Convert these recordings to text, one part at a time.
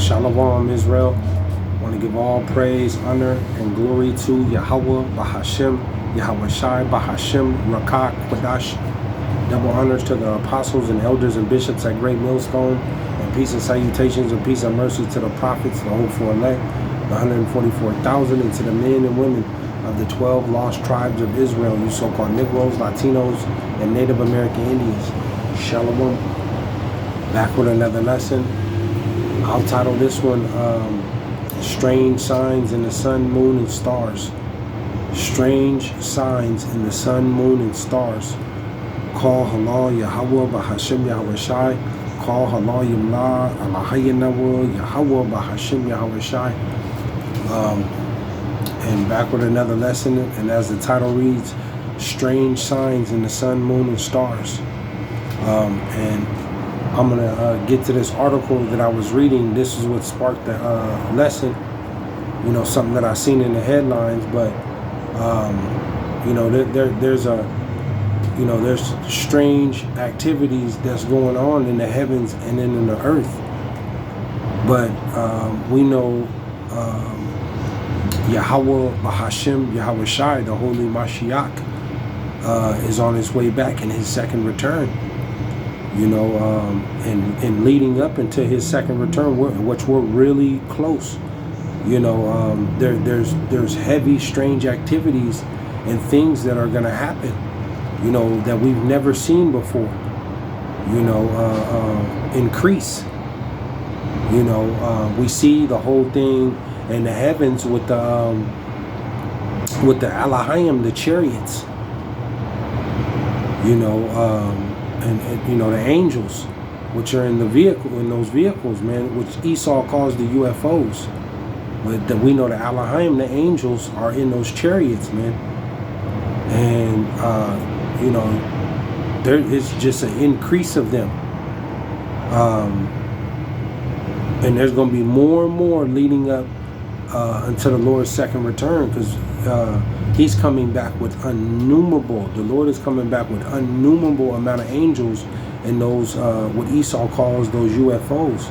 Shalom, Israel. I want to give all praise, honor, and glory to Yahawah, BAHASHAM, YAHAWAHSHI, BAHASHAM, Rakak, Quadash. Double honors to the apostles and elders and bishops at Great Millstone, and peace and salutations and peace and mercy to the prophets, the hopeful elect, the 144,000, and to the men and women of the 12 lost tribes of Israel, you so-called Negroes, Latinos, and Native American Indians. Shalom. Back with another lesson. I'll title this one, Strange Signs in the Sun, Moon, and Stars. Strange Signs in the Sun, Moon, and Stars. Call halal Yahawah, BAHASHAM, YAHAWAHSHI. Call halal Yamla, Alahayanawa, Yahawah, BAHASHAM, YAHAWAHSHI. And back with another lesson, and as the title reads, Strange Signs in the Sun, Moon, and Stars. And I'm going to get to this article that I was reading. This is what sparked the lesson. You know, something that I seen in the headlines, but, you know, there's strange activities that's going on in the heavens and in the earth. But we know Yahawah, BAHASHAM, YAHAWAHSHI, the Holy Mashiach, is on his way back in his second return. You know, and leading up into his second return, which we're really close. You know, there's heavy, strange activities and things that are going to happen, you know, that we've never seen before. You know, increase. You know, we see the whole thing in the heavens with the Alahayim, the chariots. You know, and you know, the angels, which are in the vehicle, in those vehicles, man, which Esau calls the UFOs, but we know the Alahayim, the angels, are in those chariots, man. And you know, there is just an increase of them, and there's going to be more and more leading up until the Lord's second return, because he's coming back with innumerable. The Lord is coming back with innumerable amount of angels and those what Esau calls those UFOs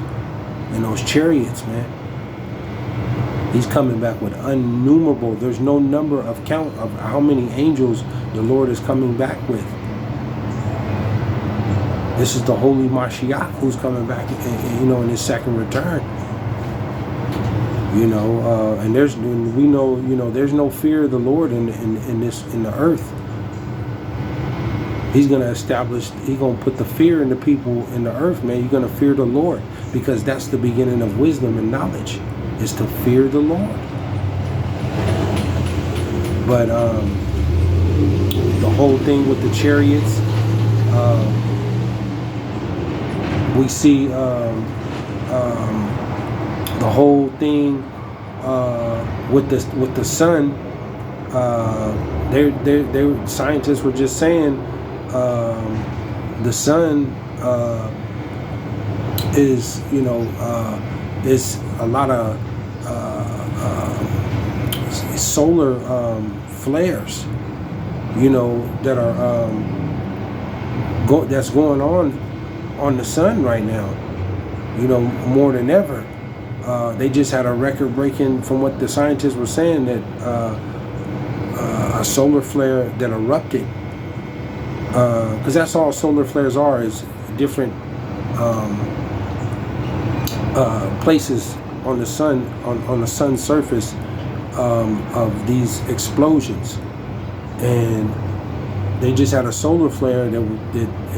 and those chariots, man. He's coming back with innumerable. There's no number of count of how many angels the Lord is coming back with. This is the Holy Mashiach who's coming back, you know, in his second return. You know, and we know, you know, there's no fear of the Lord in the earth. He's going to establish, he's going to put the fear in the people in the earth, man. You're going to fear the Lord, because that's the beginning of wisdom and knowledge, is to fear the Lord. But the whole thing with the chariots, we see the whole thing with the sun. Scientists were just saying the sun is, you know, is a lot of solar flares, you know, that are that's going on the sun right now, you know, more than ever. They just had a record-breaking, from what the scientists were saying, that a solar flare that erupted, because that's all solar flares are, is different places on the sun, on the sun's surface, of these explosions. And they just had a solar flare that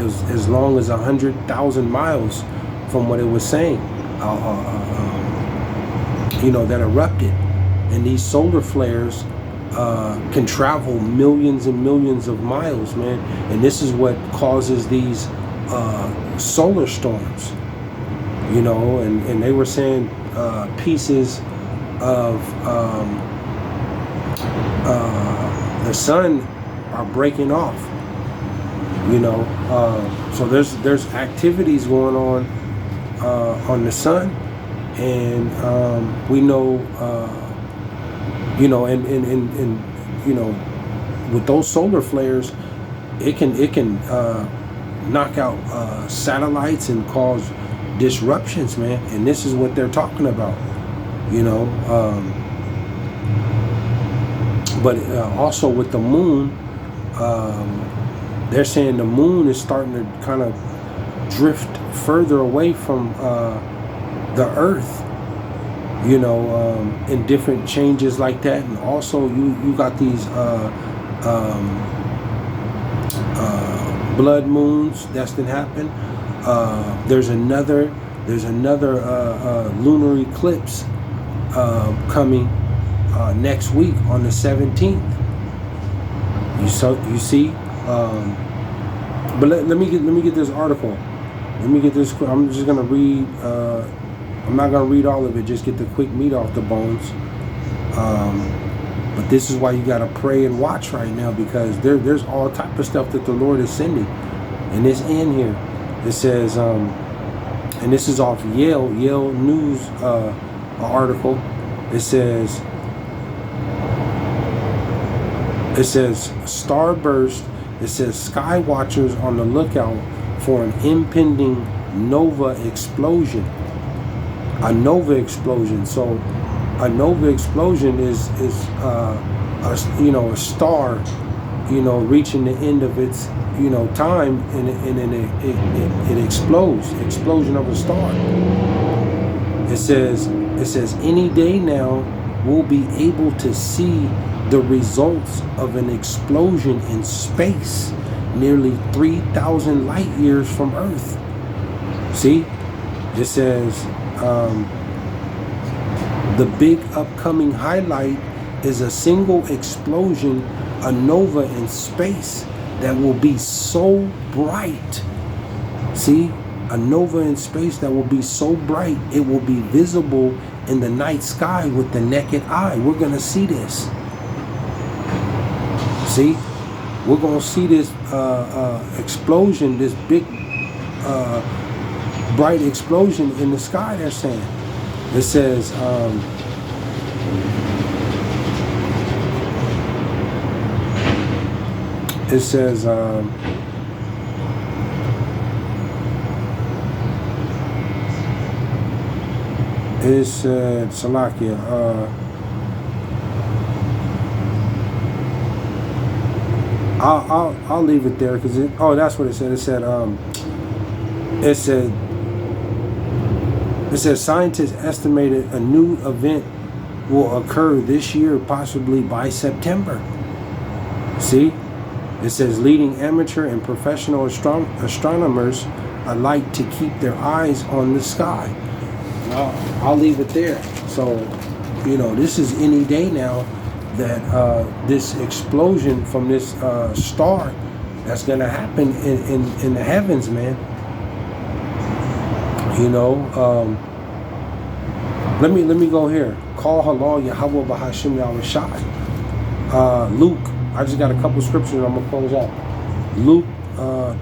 was as long as 100,000 miles from what it was saying, you know, that erupted. And these solar flares can travel millions and millions of miles, man. And this is what causes these solar storms, you know. And they were saying pieces of the sun are breaking off, you know. So there's activities going on the sun, and we know, you know, and you know, with those solar flares, it can knock out satellites and cause disruptions, man. And this is what they're talking about, you know. But also with the moon, they're saying the moon is starting to kind of drift further away from the earth, you know, in different changes like that. And also you got these blood moons that's been happening. There's another lunar eclipse coming next week on the 17th. You see, but let me get this article. Let me get this. I'm just gonna read. I'm not gonna read all of it. Just get the quick meat off the bones. But this is why you gotta pray and watch right now, because there's all type of stuff that the Lord is sending, and it's in here. It says, and this is off Yale News article. It says starburst. It says sky watchers on the lookout for an impending nova explosion. A nova explosion. So a nova explosion is a star, reaching the end of its time, and it explodes. Explosion of a star. It says any day now we'll be able to see the results of an explosion in space nearly 3,000 light years from Earth. See, it says the big upcoming highlight is a single explosion, a nova in space that will be so bright. See, a nova in space that will be so bright it will be visible in the night sky with the naked eye. We're gonna see this. See, we're gonna see this explosion, this big bright explosion in the sky. They're saying. It says it says Salakia. I'll leave it there because that's what it said. It says scientists estimated a new event will occur this year, possibly by September. See, it says leading amateur and professional astronomers alike to keep their eyes on the sky. I'll leave it there. So, this is any day now that this explosion from this star that's going to happen in the heavens, man. Let me go here. Call halal Yahawah BAHASHAM YAHAWAHSHI. Luke, I just got a couple scriptures I'm going to close out. Luke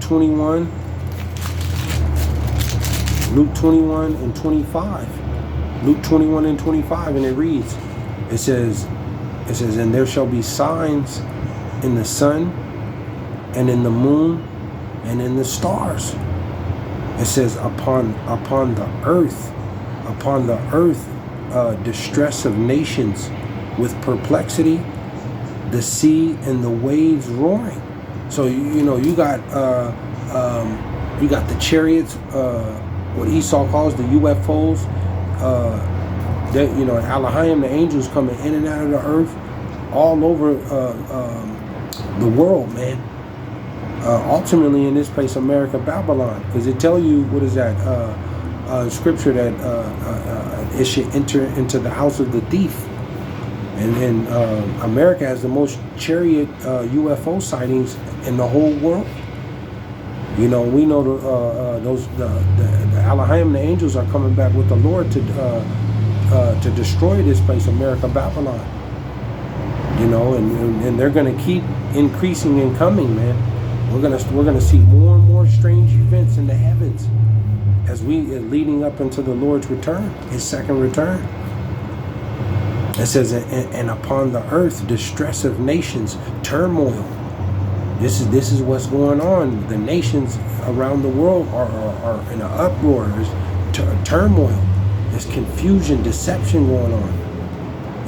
21 and 25. Luke 21 and 25, and it reads, it says, and there shall be signs in the sun and in the moon and in the stars. It says upon the earth, distress of nations with perplexity, the sea and the waves roaring. So you got the chariots, what Esau calls the UFOs. Elohim, the angels coming in and out of the earth, all over the world, man. Ultimately, in this place, America, Babylon, because it tell you what is that scripture that it should enter into the house of the thief, and America has the most chariot UFO sightings in the whole world. We know the Elohim, the angels, are coming back with the Lord to destroy this place, America, Babylon. And they're going to keep increasing and coming, man. We're gonna see more and more strange events in the heavens as we leading up into the Lord's return, His second return. It says, and upon the earth, distress of nations, turmoil. This is what's going on. The nations around the world are in an uproar. turmoil. There's confusion, deception going on.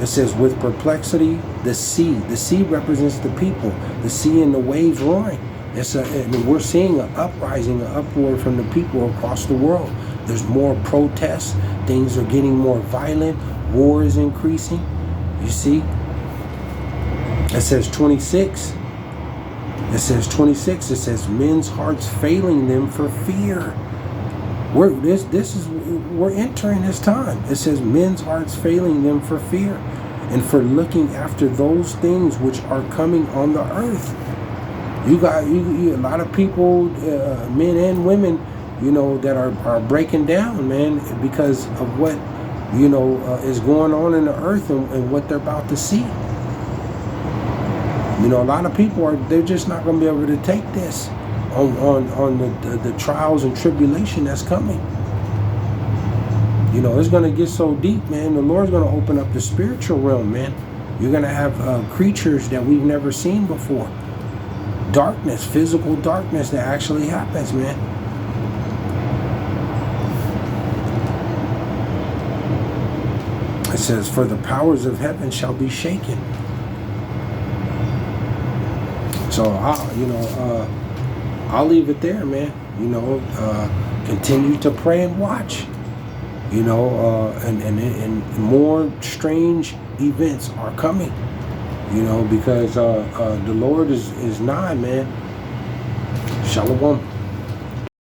It says, with perplexity, the sea. The sea represents the people. The sea and the waves roaring. And we're seeing an uprising, an uproar from the people across the world. There's more protests. Things are getting more violent. War is increasing. You see? It says 26. It says 26. It says men's hearts failing them for fear. We're entering this time. It says men's hearts failing them for fear, and for looking after those things which are coming on the earth. You got a lot of people, men and women, that are breaking down, man, because of what is going on in the earth and what they're about to see. A lot of people they're just not going to be able to take this on the trials and tribulation that's coming. It's going to get so deep, man. The Lord's going to open up the spiritual realm, man. You're going to have creatures that we've never seen before. Darkness, physical darkness that actually happens, man. It says, for the powers of heaven shall be shaken. So, I'll leave it there, man. Continue to pray and watch. And more strange events are coming. Because the Lord is nigh, man. Shalom.